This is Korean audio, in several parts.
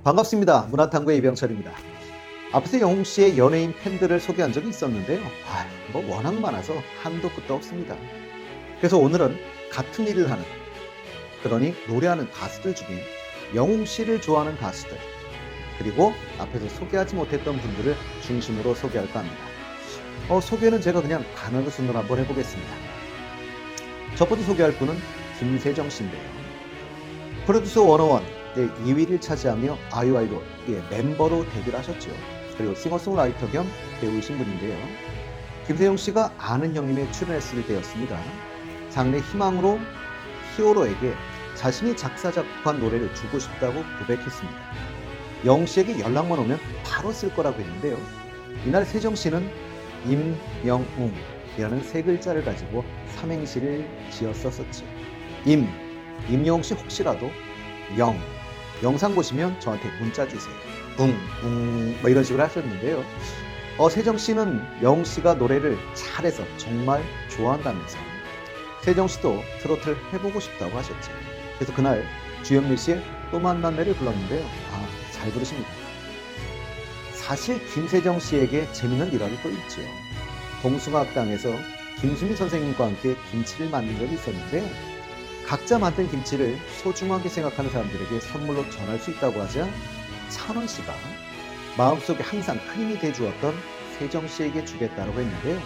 반갑습니다. 문화탐구의 이병철입니다. 앞서 영웅 씨의 연예인 팬들을 소개한 적이 있었는데요. 워낙 많아서 한도 끝도 없습니다. 그래서 오늘은 같은 일을 하는, 그러니 노래하는 가수들 중에 영웅 씨를 좋아하는 가수들, 그리고 앞에서 소개하지 못했던 분들을 중심으로 소개할까 합니다. 소개는 제가 그냥 가는 순으로 한번 해보겠습니다. 첫 번째 소개할 분은 김세정 씨인데요. 프로듀서 101 2위를 차지하며 아이유아이로 멤버로 데뷔를 하셨죠. 그리고 싱어송라이터 겸 배우이신 분인데요. 김세정 씨가 아는 형님에 출연했을 때였습니다. 장래 희망으로 히어로에게 자신이 작사 작곡한 노래를 주고 싶다고 고백했습니다. 영웅 씨에게 연락만 오면 바로 쓸 거라고 했는데요. 이날 세정 씨는 임영웅이라는 세 글자를 가지고 삼행시를 지었었죠. 임영웅 씨 혹시라도 영상 보시면 저한테 문자 주세요. 이런 식으로 하셨는데요. 세정 씨는 영웅 씨가 노래를 잘해서 정말 좋아한다면서 세정 씨도 트로트를 해보고 싶다고 하셨죠. 그래서 그날 주현미 씨의 또 만났네를 불렀는데요. 잘 부르십니다. 사실 김세정 씨에게 재미있는 일화가 또 있죠. 동숭아학당에서 김수미 선생님과 함께 김치를 만든 적이 있었는데요. 각자 만든 김치를 소중하게 생각하는 사람들에게 선물로 전할 수 있다고 하자 찬원 씨가 마음속에 항상 큰 힘이 돼주었던 세정 씨에게 주겠다고 했는데요.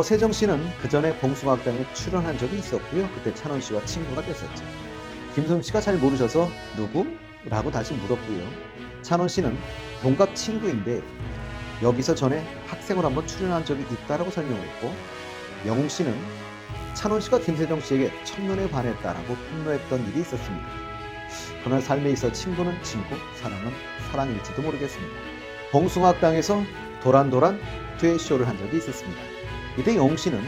세정 씨는 그 전에 봉숭아학당에 출연한 적이 있었고요. 그때 찬원 씨와 친구가 됐었죠. 김수미 씨가 잘 모르셔서 누구? 라고 다시 물었고요. 찬원 씨는 동갑 친구인데 여기서 전에 학생으로 한번 출연한 적이 있다라고 설명했고, 영웅 씨는 찬원 씨가 김세정 씨에게 첫눈에 반했다라고 폭로했던 일이 있었습니다. 그러나 삶에 있어 친구는 친구, 사랑은 사랑일지도 모르겠습니다. 봉숭아학당에서 도란도란 듀엣쇼를 한 적이 있었습니다. 이때 영웅 씨는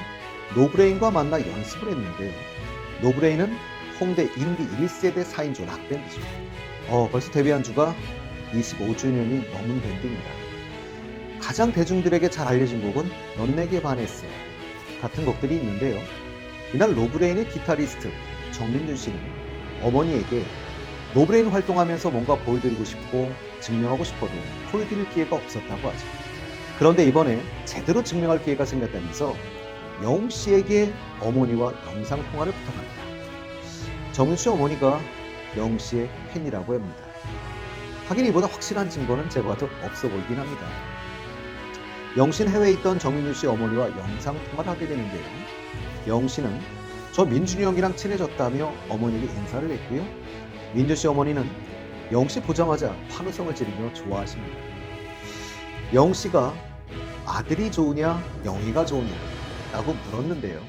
노브레인과 만나 연습을 했는데요. 노브레인은 홍대 인디 1세대 4인조 락밴드죠. 벌써 데뷔한 주가 25주년이 넘은 밴드입니다. 가장 대중들에게 잘 알려진 곡은 넌 내게 반했어 같은 곡들이 있는데요. 이날 노브레인의 기타리스트 정민준 씨는 어머니에게 노브레인 활동하면서 뭔가 보여드리고 싶고 증명하고 싶어도 보여드릴 기회가 없었다고 하죠. 그런데 이번에 제대로 증명할 기회가 생겼다면서 영웅 씨에게 어머니와 영상통화를 부탁합니다. 정민준 씨 어머니가 영웅 씨의 팬이라고 합니다. 하긴 이보다 확실한 증거는 제가 봐도 없어 보이긴 합니다. 영웅 씨는 해외에 있던 정민준 씨 어머니와 영상통화를 하게 되는데요. 영웅 씨는 저 민준이 형이랑 친해졌다며 어머니에게 인사를 했고요. 민준 씨 어머니는 영웅 씨 보자마자 환호성을 지르며 좋아하십니다. 영웅 씨가 아들이 좋으냐 영희가 좋으냐 라고 물었는데요.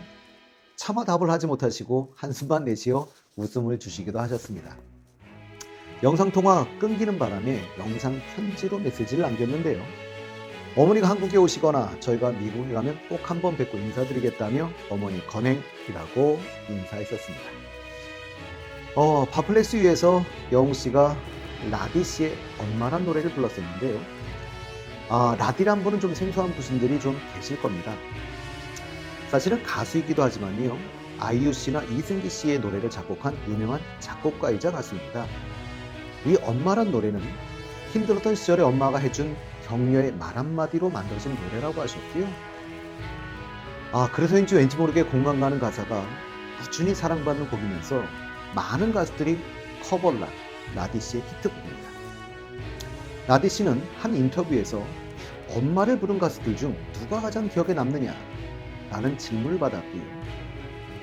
차마 답을 하지 못하시고 한숨만 내쉬어 웃음을 주시기도 하셨습니다. 영상통화 끊기는 바람에 영상 편지로 메시지를 남겼는데요. 어머니가 한국에 오시거나 저희가 미국에 가면 꼭 한번 뵙고 인사드리겠다며 어머니 건행이라고 인사했었습니다. 파플렉스 위에서 영웅 씨가 라디 씨의 엄마란 노래를 불렀었는데요. 라디란 분은 좀 생소한 분들이 좀 계실 겁니다. 사실은 가수이기도 하지만요. 아이유 씨나 이승기 씨의 노래를 작곡한 유명한 작곡가이자 가수입니다. 이 엄마란 노래는 힘들었던 시절에 엄마가 해준 격려의 말 한마디로 만들어진 노래라고 하셨고요. 그래서인지 왠지 모르게 공감 가는 가사가 꾸준히 사랑받는 곡이면서 많은 가수들이 커버를 한 라디 씨의 히트곡입니다. 라디 씨는 한 인터뷰에서 엄마를 부른 가수들 중 누가 가장 기억에 남느냐 라는 질문을 받았고요.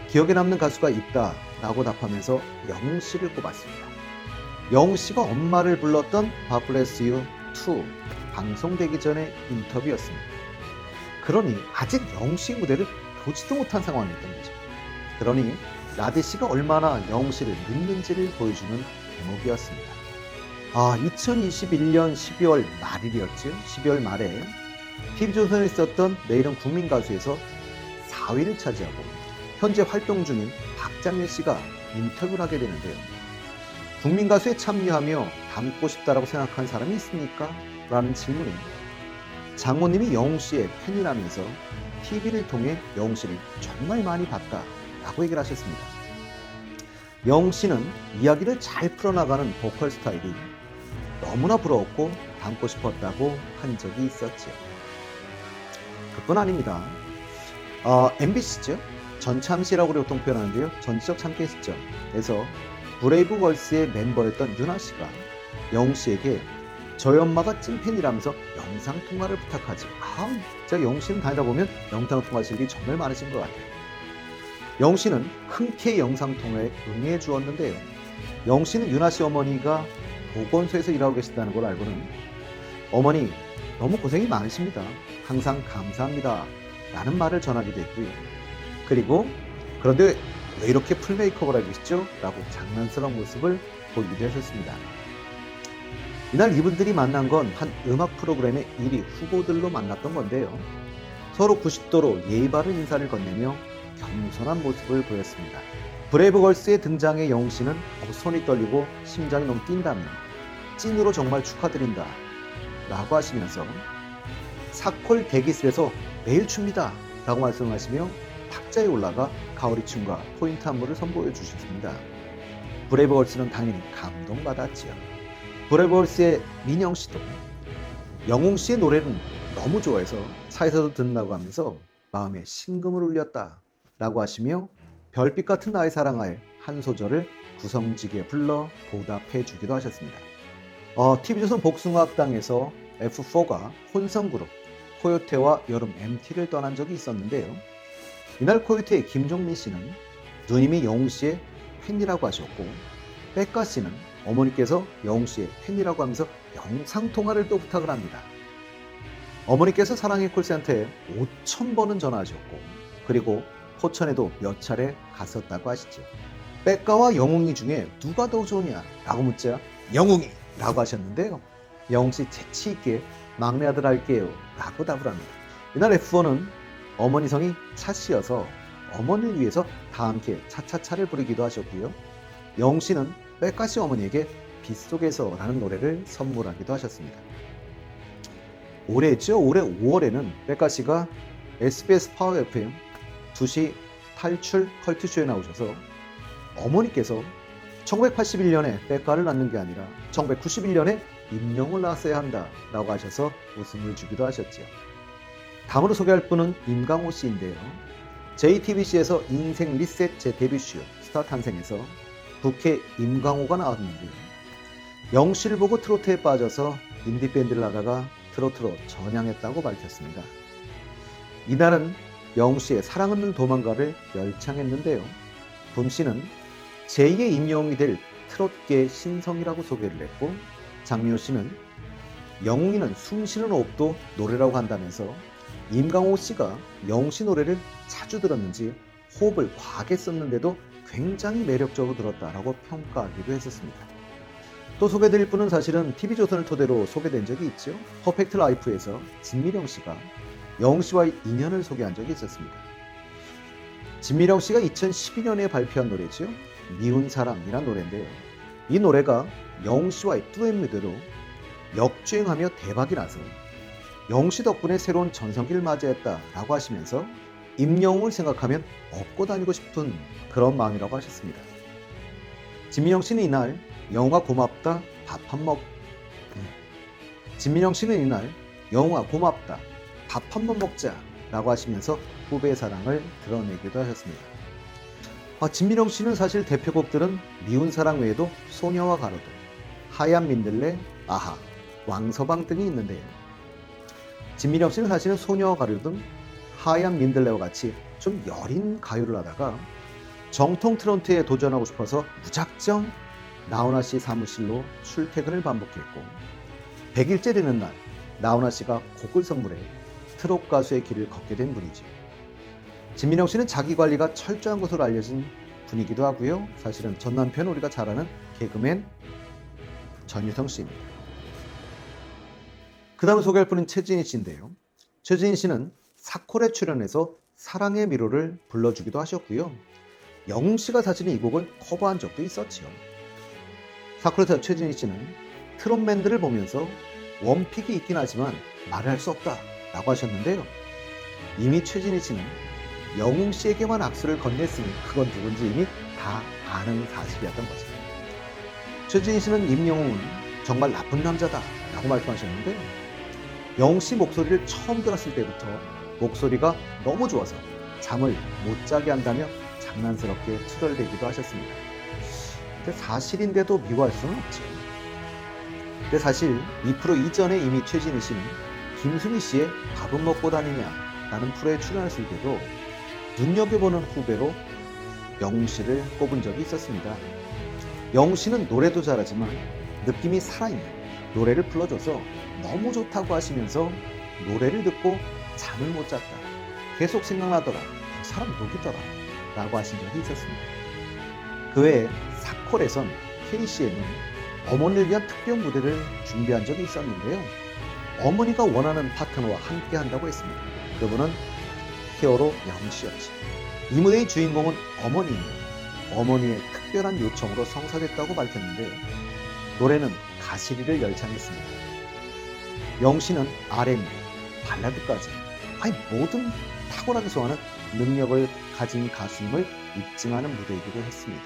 기억에 남는 가수가 있다라고 답하면서 영웅 씨를 꼽았습니다. 영웅 씨가 엄마를 불렀던 God Bless You 2 방송되기 전의 인터뷰였습니다. 그러니 아직 영웅 씨의 무대를 보지도 못한 상황이었던 거죠. 그러니 라디 씨가 얼마나 영웅 씨를 믿는지를 보여주는 대목이었습니다. 2021년 12월 말일이었죠. 12월 말에 TV조선에 있었던 내일은 국민가수에서 4위를 차지하고 현재 활동 중인 박장렬 씨가 인터뷰를 하게 되는데요. 국민가수에 참여하며 닮고 싶다라고 생각한 사람이 있습니까? 라는 질문에 장모님이 영웅 씨의 팬이라면서 TV를 통해 영웅 씨를 정말 많이 봤다라고 얘기를 하셨습니다. 영웅 씨는 이야기를 잘 풀어나가는 보컬 스타일이 너무나 부러웠고 닮고 싶었다고 한 적이 있었지요. 그뿐 아닙니다. MBC죠. 전참시라고 보통 표현하는데요. 전지적 참깨 시점에서 브레이브걸스의 멤버였던 유나 씨가 영웅 씨에게 저희 엄마가 찐팬이라면서 영상통화를 부탁하지. 제가 영웅 씨는 다니다 보면 영상통화 실력이 정말 많으신 것 같아요. 영웅 씨는 흔쾌히 영상통화에 응해 주었는데요. 영웅 씨는 유나 씨 어머니가 보건소에서 일하고 계신다는 걸 알고는 어머니 너무 고생이 많으십니다. 항상 감사합니다. 라는 말을 전하기도 했고요. 그리고 그런데 왜 이렇게 풀메이크업을 하고 계시죠? 라고 장난스러운 모습을 보이기도 했었습니다. 이날 이분들이 만난 건 한 음악 프로그램의 1위 후보들로 만났던 건데요. 서로 90도로 예의 바른 인사를 건네며 겸손한 모습을 보였습니다. 브레이브걸스의 등장에 영웅 씨는 손이 떨리고 심장이 너무 뛴다며 찐으로 정말 축하드린다 라고 하시면서 사콜 대기실에서 매일 춥니다 라고 말씀하시며 탁자에 올라가 가오리춤과 포인트 안무를 선보여 주셨습니다. 브레이브걸스는 당연히 감동받았지요. 브레이브걸스의 민영 씨도 영웅 씨의 노래는 너무 좋아해서 차에서도 듣는다고 하면서 마음에 심금을 울렸다 라고 하시며 별빛 같은 나의 사랑하에 한 소절을 구성지게 불러 보답해 주기도 하셨습니다. TV조선 복숭아학당에서 F4가 혼성그룹 코요테와 여름 MT를 떠난 적이 있었는데요. 이날 코요테의 김종민 씨는 누님이 영웅 씨의 팬이라고 하셨고 백가 씨는 어머니께서 영웅 씨의 팬이라고 하면서 영상통화를 또 부탁을 합니다. 어머니께서 사랑의 콜센터에 5,000번은 전화하셨고 그리고 포천에도 몇 차례 갔었다고 하시죠. 백가와 영웅이 중에 누가 더 좋으냐 라고 묻자 영웅이 라고 하셨는데요. 영웅 씨 재치 있게 막내 아들 할게요 라고 답을 합니다. 이날 F1은 어머니 성이 차 씨여서 어머니를 위해서 다 함께 차차차를 부르기도 하셨고요. 영웅 씨는 백가 씨 어머니에게 빗속에서 라는 노래를 선물하기도 하셨습니다. 올해죠. 올해 5월에는 백가 씨가 SBS 파워 FM 2시 탈출 컬투쇼에 나오셔서 어머니께서 1981년에 백가를 낳는 게 아니라 1991년에 임영웅을 낳았어야 한다 라고 하셔서 웃음을 주기도 하셨죠. 다음으로 소개할 분은 임강호 씨인데요. JTBC에서 인생 리셋 제 데뷔쇼 스타 탄생에서 부캐 임강호가 나왔는데요. 영웅 씨를 보고 트로트에 빠져서 인디밴드를 하다가 트로트로 전향했다고 밝혔습니다. 이날은 영웅 씨의 사랑 없는 도망가를 열창했는데요. 붐 씨는 제2의 임영웅이 될 트롯계의 신성이라고 소개를 했고 장미호 씨는 영웅이는 숨쉬는 호흡도 노래라고 한다면서 임강호 씨가 영웅 씨 노래를 자주 들었는지 호흡을 과하게 썼는데도 굉장히 매력적으로 들었다라고 평가하기도 했었습니다. 또 소개드릴 분은 사실은 TV조선을 토대로 소개된 적이 있죠. 퍼펙트 라이프에서 진미령 씨가 영웅 씨와의 인연을 소개한 적이 있었습니다. 진미령 씨가 2012년에 발표한 노래죠. 미운 사람이란 노래인데요. 이 노래가 영웅 씨와의 듀엣 무대로 역주행하며 대박이 나서 영웅 씨 덕분에 새로운 전성기를 맞이했다라고 하시면서 임영웅을 생각하면 업고 다니고 싶은 그런 마음이라고 하셨습니다. 진미령 씨는 이날 영웅아 고맙다 밥 한 먹. 진미령 씨는 이날 영웅아 고맙다 밥 한 번 먹자라고 하시면서 후배의 사랑을 드러내기도 하셨습니다. 진미령 씨는 사실 대표곡들은 미운 사랑 외에도 소녀와 가로등, 하얀 민들레, 아하, 왕서방 등이 있는데요. 진미령 씨는 사실은 소녀와 가로등, 하얀 민들레와 같이 좀 여린 가요를 하다가 정통 트로트에 도전하고 싶어서 무작정 나훈아 씨 사무실로 출퇴근을 반복했고 100일째 되는 날 나훈아 씨가 곡을 선물해 트롯 가수의 길을 걷게 된 분이죠. 진민영 씨는 자기 관리가 철저한 것으로 알려진 분이기도 하고요. 사실은 전 남편 우리가 잘 아는 개그맨 전유성 씨입니다. 그 다음 소개할 분은 최진희 씨인데요. 최진희 씨는 사콜에 출연해서 사랑의 미로를 불러주기도 하셨고요. 영웅 씨가 사실은 이 곡을 커버한 적도 있었죠. 사콜에서 최진희 씨는 트롯맨들을 보면서 원픽이 있긴 하지만 말을 할 수 없다 라고 하셨는데요. 이미 최진희 씨는 영웅 씨에게만 악수를 건넸으니 그건 누군지 이미 다 아는 사실이었던 거죠. 최진희 씨는 임영웅은 정말 나쁜 남자다 라고 말씀하셨는데, 영웅씨 목소리를 처음 들었을 때부터 목소리가 너무 좋아서 잠을 못 자게 한다며 장난스럽게 투덜대기도 하셨습니다. 근데 사실인데도 미워할 수는 없지. 근데 사실 이 프로 이전에 이미 최진희 씨는 김수미 씨의 밥은 먹고 다니냐 라는 프로에 출연했을 때도 눈여겨보는 후배로 영웅 씨를 꼽은 적이 있었습니다. 영웅 씨는 노래도 잘하지만 느낌이 살아있는 노래를 불러줘서 너무 좋다고 하시면서 노래를 듣고 잠을 못 잤다, 계속 생각나더라, 사람 녹이더라 라고 하신 적이 있었습니다. 그 외에 사콜에선 K씨에는 어머니를 위한 특별 무대를 준비한 적이 있었는데요. 어머니가 원하는 파트너와 함께 한다고 했습니다. 그분은 히어로 영웅 씨였지. 이 무대의 주인공은 어머니이며 어머니의 특별한 요청으로 성사됐다고 밝혔는데, 노래는 가시리를 열창했습니다. 영웅 씨는 R&B, 발라드까지 아니 모든 탁월하게 소화하는 능력을 가진 가수임을 입증하는 무대이기도 했습니다.